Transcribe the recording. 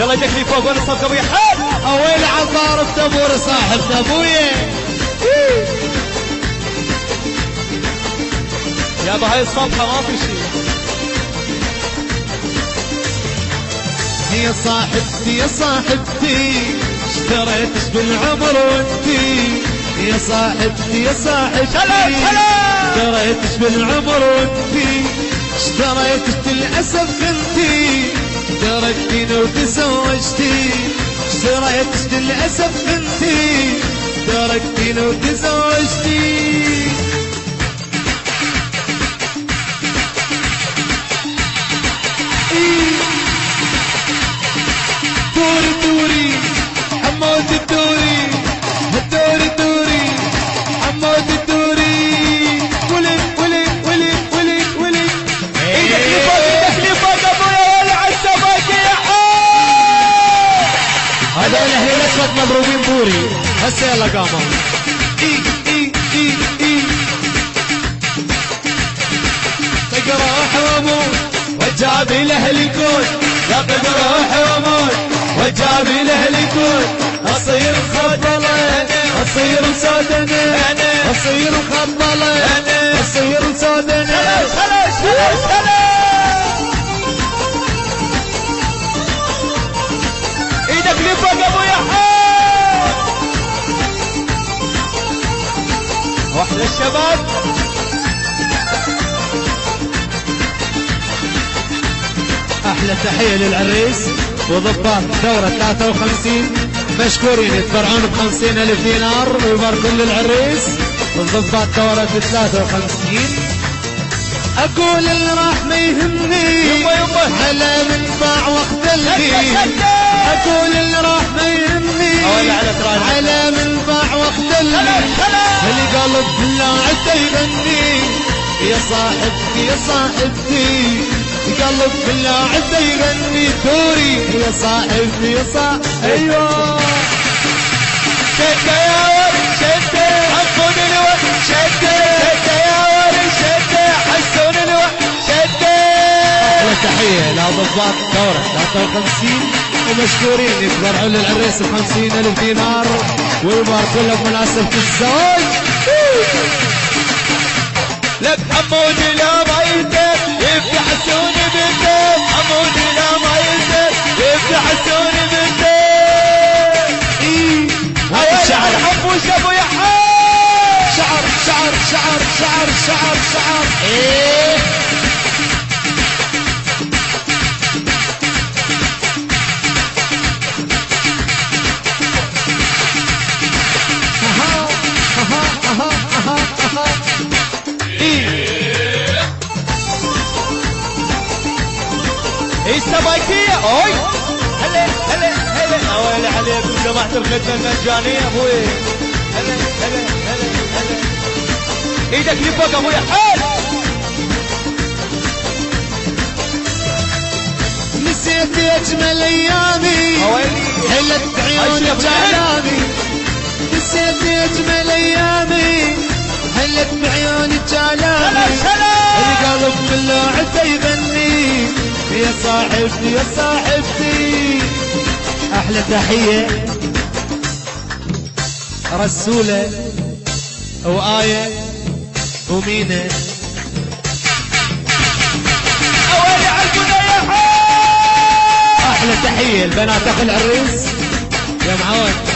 يلا ايدك لي فوق وانا صوت ابويا حال. اويلي عالضارب تبور صاحب ابويا. يابا هاي الصفحة ما في شيء. يا صاحبتي يا صاحبتي اشتريتش بالعمر وانتي. يا صاحبتي يا صاحبتي اشتريتش بالعمر وانتي. اشتريتش للأسف انتي تركتيني وتزوجتي. اشتريتش للأسف انتي تركتيني وتزوجتي. دوري دوري حمود الدوري الدوري دوري حمود الدوري. ولي ولي ولي ولي ولي ايدك لي فوق ايدك لي فوق ابويا ولع السماكة يا حال. هذا الاهلي الاسود مضروبين بوري هسه يلا قاموا. اي اي اي اي تقرح واموت وجابي لاهلي الكون. لا تقرح واموت وجابي لاهلي الكون. اصير مخبلة اصير مسودنة اصير مخبلة اصير مسودنة. ايدك لي فوق ابويا حال. واحدة الشباب احلى تحية للعريس وضباط دورة 53 مشكورين يتبرعون ب50,000 دينار ويباركون للعريس وضباط دورة 53. اقول اللي راح ما يهمني على منبع واختلفي. اقول اللي راح ما يهمني على منبع واختلفي. اللي قلب بالله عدى يغني يا صاحبتي يا صاحبتي. قلب بالله عدى يغني دوري يا صاحبتي يا صاحبتي. ايوه شدة يا ولد شدة حطون الوقت شدة شدة يا ولد شدة حسون الوقت شدة. احلى تحية لضباط دورة 53 ومشكورين يتبرعوا للعريس ب50,000 دينار ويباركوا لك مناسبة الزواج. لك حمود لا ما يلتف يفتح حسون بالبيت. حمود لا ما يلتف يفتح حسون بالبيت. شعر حبوش ابو يا حال. شعر شعر شعر شعر شعر شعر. ايه السبايكية اوي. هلا هلا هلا اويلي عليكم جماعة الخدمة المجانية ابوي. هلا هلا هلا هلا ايدك لي فوق ابوي حال. نسيت اجمل ايامي حلت بعيونك جعلامي. نسيت اجمل ايامي حلت بعيونك جعلامي. القلب بالله عدى يغني يا صاحبتي يا صاحبتي. احلى تحية رسولة وآية ومينة. اويلي عالكنا يا حال. احلى تحية البنات اخو العريس يا معود.